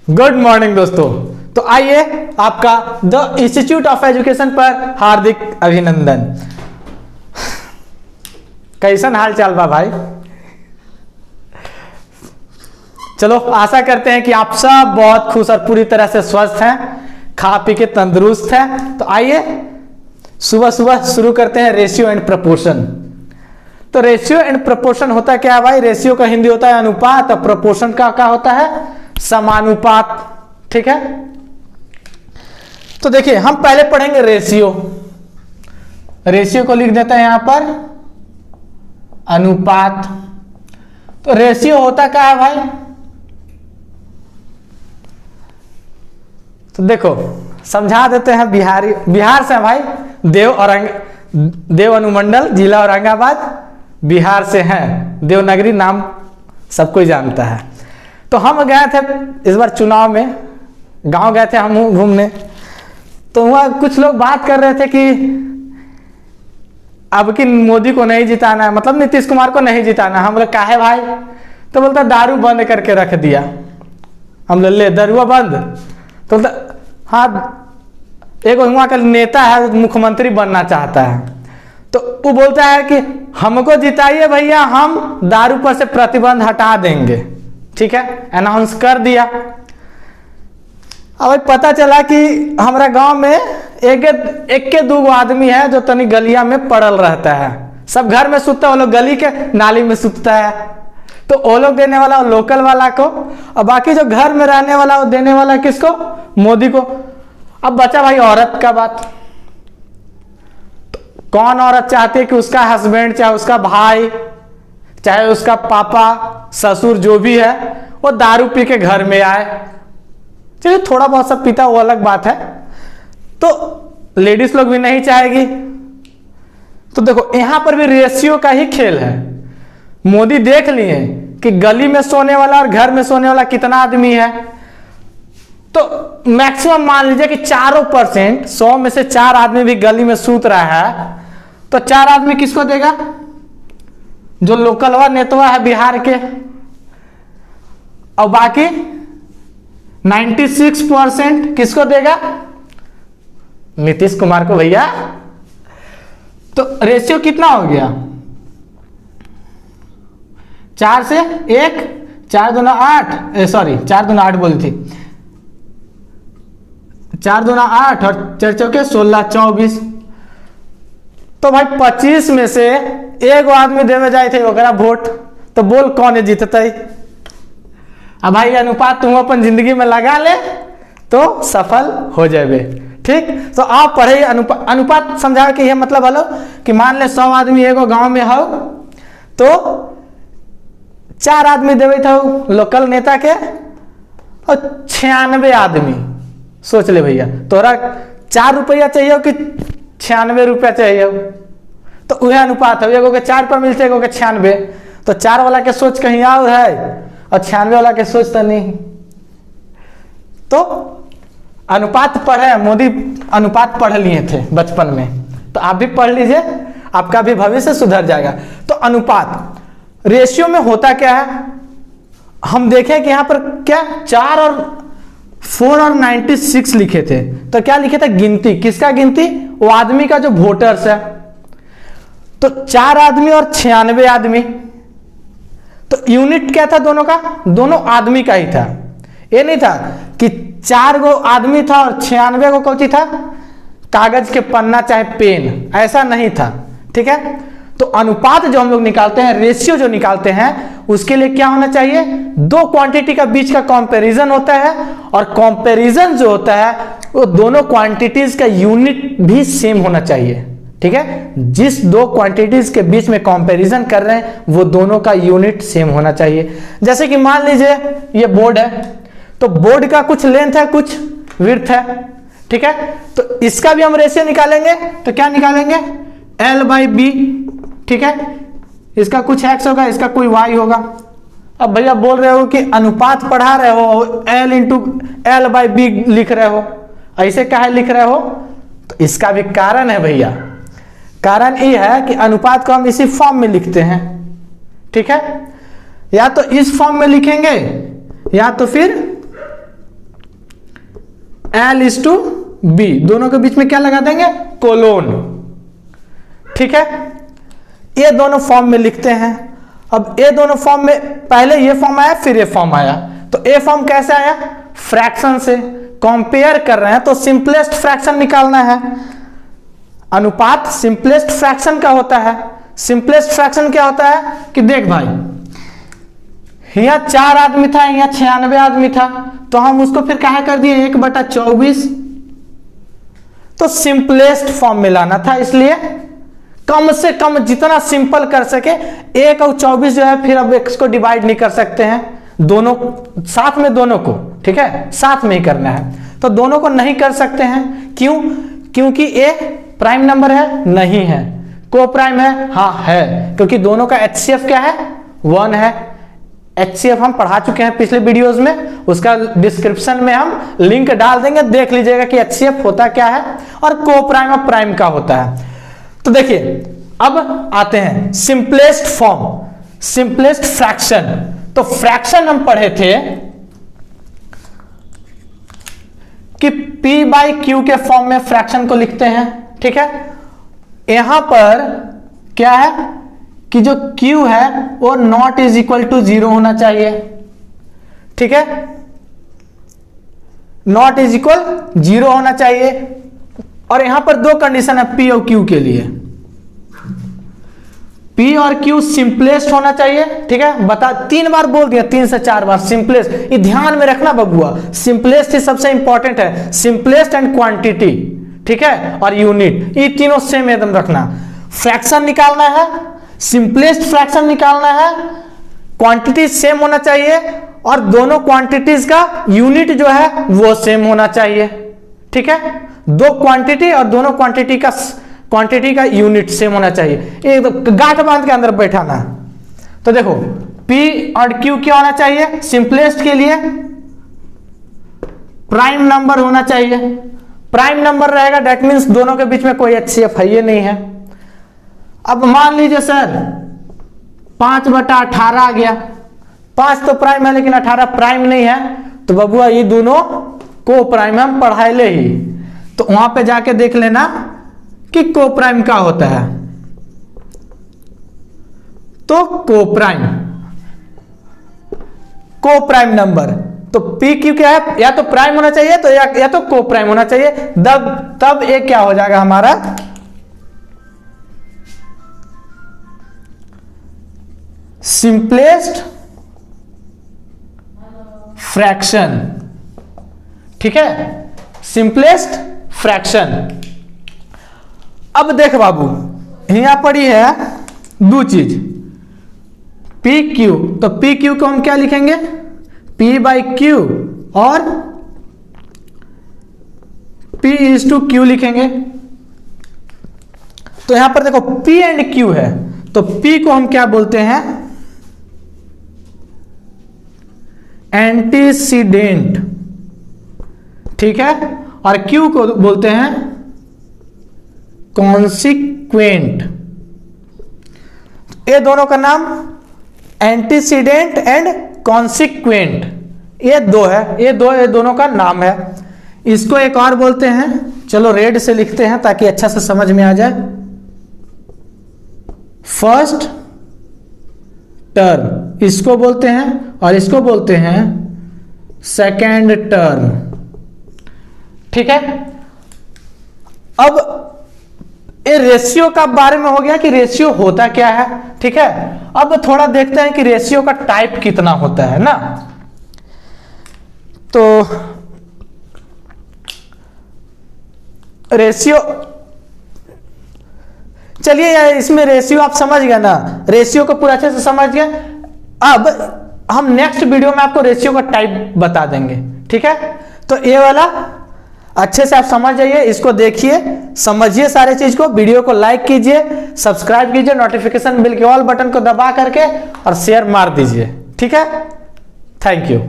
Good morning दोस्तों। तो आइए आपका द इंस्टीट्यूट ऑफ एजुकेशन पर हार्दिक अभिनंदन। कैसन हाल चाल बा भाई? चलो आशा करते हैं कि आप सब बहुत खुश और पूरी तरह से स्वस्थ हैं, खा पी के तंदुरुस्त हैं। तो आइए सुबह सुबह शुरू करते हैं रेशियो एंड प्रपोर्शन। तो रेशियो एंड प्रपोर्शन होता क्या है भाई? रेशियो का हिंदी होता है अनुपात और प्रपोर्शन का क्या होता है? समानुपात। ठीक है, तो देखिए हम पहले पढ़ेंगे रेशियो। रेशियो को लिख देते हैं यहां पर अनुपात। तो रेशियो होता क्या है भाई? तो देखो समझा देते हैं। बिहार से भाई, देव अनुमंडल जिला औरंगाबाद बिहार से हैं। देवनागरी नाम सब कोई जानता है। तो हम गए थे इस बार चुनाव में, गांव गए थे हम घूमने। तो वहाँ कुछ लोग बात कर रहे थे कि अब कि मोदी को नहीं जिताना है, मतलब नीतीश कुमार को नहीं जिताना। हम लोग काहे भाई? तो बोलता दारू बंद करके रख दिया। हम लोग ले दारुआ बंद? तो बोलता हाँ, एक वहाँ का नेता है मुख्यमंत्री बनना चाहता है, तो वो बोलता है कि हमको जिताइए भैया, हम दारू पर से प्रतिबंध हटा देंगे। ठीक है, अनाउंस कर दिया। अब पता चला कि हमारा गांव में एक के दो आदमी है जो तनी गलिया में पड़ल रहता है। सब घर में सुतता है, वो लोग गली के नाली में सुतता है। तो वो लोग देने वाला लोकल वाला को, और बाकी जो घर में रहने वाला वो देने वाला किसको? मोदी को। अब बचा भाई औरत का बात। तो कौन औरत चाहती है कि उसका हस्बैंड, चाहे उसका भाई, चाहे उसका पापा, ससुर, जो भी है, वो दारू पी के घर में आए? चलिए थोड़ा बहुत सब पीता, वो अलग बात है। तो लेडीज लोग भी नहीं चाहेगी। तो देखो यहां पर भी रेशियो का ही खेल है। मोदी देख लिए कि गली में सोने वाला और घर में सोने वाला कितना आदमी है। तो मैक्सिमम मान लीजिए कि 4%, 100 में से 4 आदमी भी गली में सूत रहा है, तो 4 आदमी किसको देगा? जो लोकलवा नेतवा है बिहार के। और बाकी 96% किसको देगा? नीतीश कुमार को भैया। तो रेशियो कितना हो गया? 4 से 1, 4 दूना 8, सॉरी 4 दूना 8 बोली थी, 4 दूना 8 और 4 चौके 16, 24। तो भाई 25 में से एक आदमी देवे जाए थे ओकरा वोट, तो बोल कौन जीतता है? अब भाई अनुपात तुम अपन जिंदगी में लगा ले तो सफल हो जाए। ठीक, तो आप पढ़े अनुपात समझा के ये मतलब हलो कि मान ले 100 आदमी एगो गांव में हो, तो 4 आदमी देवे था लोकल नेता के, और 96 आदमी। सोच ले भैया, तोरा 4 रुपया चाहिए कि 96 रुपया चाहिए? तो वह अनुपात है। एगो के 4 पर मिलते, एगो के 96। तो 4 वाला के सोच कहीं और है और 96 वाला के सोच तो नहीं। तो अनुपात पढ़े, मोदी अनुपात पढ़ लिए थे बचपन में, तो आप भी पढ़ लीजिए, आपका भी भविष्य सुधर जाएगा। तो अनुपात रेशियो में होता क्या है? हम देखें कि यहां पर क्या 4 और 4 और 96 लिखे थे। तो क्या लिखे थे? गिनती। किसका गिनती? वो आदमी का जो वोटर्स है। तो 4 आदमी और 96 आदमी। तो यूनिट क्या था दोनों का? दोनों आदमी का ही था। ये नहीं था कि 4 गो आदमी था और 96 गो कौची था? कागज के पन्ना चाहे पेन, ऐसा नहीं था। ठीक है, तो अनुपात जो हम लोग निकालते हैं, रेशियो जो निकालते हैं, उसके लिए क्या होना चाहिए? 2 क्वांटिटी का बीच का कंपैरिजन होता है, और कंपैरिजन जो होता है वो दोनों क्वांटिटीज का यूनिट भी सेम होना चाहिए। ठीक है, जिस 2 क्वांटिटीज के बीच में कंपैरिजन कर रहे हैं वो दोनों का यूनिट सेम होना चाहिए। जैसे कि मान लीजिए ये बोर्ड है, तो बोर्ड का कुछ लेंथ है, कुछ विड्थ है। ठीक है, तो इसका भी हम रेशियो निकालेंगे। तो क्या निकालेंगे? L/B। ठीक है, इसका कुछ x होगा, इसका कोई y होगा। अब भैया बोल रहे हो कि अनुपात पढ़ा रहे हो, L/B लिख रहे हो, ऐसे काहे लिख रहे हो? तो इसका भी कारण है भैया। कारण ये है कि अनुपात को हम इसी फॉर्म में लिखते हैं। ठीक है, या तो इस फॉर्म में लिखेंगे, या तो फिर L/B, दोनों के बीच में क्या लगा देंगे, कोलोन। ठीक है, ये दोनों फॉर्म में लिखते हैं। अब ये दोनों फॉर्म में पहले ये फॉर्म आया फिर ये फॉर्म आया, तो ये फॉर्म कैसे आया, फ्रैक्शन से कंपेयर कर रहे हैं तो सिंपलेस्ट फ्रैक्शन निकालना है। अनुपात सिंपलेस्ट फ्रैक्शन का होता है। सिंपलेस्ट फ्रैक्शन क्या होता है कि देख भाई, यहाँ 4 आदमी था, यहाँ 96 आदमी था, तो हम उसको फिर क्या कर दिए 1/24। तो सिंपलेस्ट फॉर्म में लाना था, इसलिए कम से कम जितना सिंपल कर सके 1 और 24 जो है, फिर अब x को डिवाइड नहीं कर सकते हैं, दोनों साथ में, दोनों को, ठीक है, साथ में ही करना है। तो दोनों को नहीं कर सकते हैं, क्यों, क्योंकि a प्राइम नंबर है, नहीं है, को प्राइम है, हाँ है, क्योंकि दोनों का HCF क्या है, 1 है। HCF हम पढ़ा चुके हैं पिछले वीडियोस में, उसका डिस्क्रिप्शन में हम लिंक डाल देंगे, देख लीजिएगा कि HCF होता क्या है और को प्राइम और प्राइम का होता है। तो देखिए अब आते हैं सिंपलेस्ट फॉर्म, सिंपलेस्ट फ्रैक्शन। तो फ्रैक्शन हम पढ़े थे कि P/Q के फॉर्म में फ्रैक्शन को लिखते हैं। ठीक है, यहां पर क्या है कि जो Q है वो नॉट इज इक्वल टू 0 होना चाहिए। ठीक है, नॉट इज इक्वल 0 होना चाहिए, और यहां पर 2 कंडीशन है P और Q के लिए। P और Q सिंपलेस्ट होना चाहिए। ठीक है, बता 3 बार बोल दिया, 3 से 4 बार सिंपलेस्ट, ये ध्यान में रखना बबुआ, सिंपलेस्ट ही सबसे इंपॉर्टेंट है, सिंपलेस्ट एंड क्वांटिटी, ठीक है, और यूनिट, ये तीनों सेम एकदम रखना। फ्रैक्शन निकालना है, सिंपलेस्ट फ्रैक्शन निकालना है, क्वांटिटी सेम होना चाहिए, और दोनों क्वांटिटीज का यूनिट जो है वो सेम होना चाहिए। ठीक है, 2 क्वांटिटी और दोनों क्वांटिटी का यूनिट सेम होना चाहिए, एकदम गांठ बांध के अंदर बैठाना। तो देखो P और Q क्या होना चाहिए, सिंपलेस्ट के लिए प्राइम नंबर होना चाहिए। प्राइम नंबर रहेगा, दैट मीन्स दोनों के बीच में कोई HCF है ये नहीं है। अब मान लीजिए सर 5/18 आ गया, 5 तो प्राइम है लेकिन 18 प्राइम नहीं है, तो बबुआ ये दोनों को प्राइम हम पढ़ाए ले ही, तो वहां पे जाके देख लेना कि को प्राइम का होता है। तो को प्राइम नंबर, तो P Q क्या है, या तो प्राइम होना चाहिए तो या तो को प्राइम होना चाहिए, तब एक क्या हो जाएगा हमारा सिंपलेस्ट फ्रैक्शन। ठीक है, सिंपलेस्ट फ्रैक्शन। अब देख बाबू, यहां पड़ी है 2 चीज PQ, तो PQ को हम क्या लिखेंगे, P/Q और P/Q लिखेंगे। तो यहां पर देखो P एंड Q है, तो P को हम क्या बोलते हैं, एंटीसीडेंट। ठीक है, और Q को बोलते हैं कॉन्सिक्वेंट। ये दोनों का नाम एंटीसीडेंट एंड कॉन्सिक्वेंट, ये दोनों का नाम है। इसको एक और बोलते हैं, चलो रेड से लिखते हैं ताकि अच्छा से समझ में आ जाए, फर्स्ट टर्म इसको बोलते हैं, और इसको बोलते हैं सेकेंड टर्म। ठीक है, अब ये रेशियो का बारे में हो गया कि रेशियो होता क्या है। ठीक है, अब थोड़ा देखते हैं कि रेशियो का टाइप कितना होता है ना। तो रेशियो, चलिए यार इसमें रेशियो आप समझ गए ना, रेशियो को पूरा अच्छे से समझ गए। अब हम नेक्स्ट वीडियो में आपको रेशियो का टाइप बता देंगे। ठीक है, तो ये वाला अच्छे से आप समझ जाइए, इसको देखिए, समझिए सारे चीज को, वीडियो को लाइक कीजिए, सब्सक्राइब कीजिए, नोटिफिकेशन बिल के ऑल बटन को दबा करके और शेयर मार दीजिए। ठीक है, थैंक यू।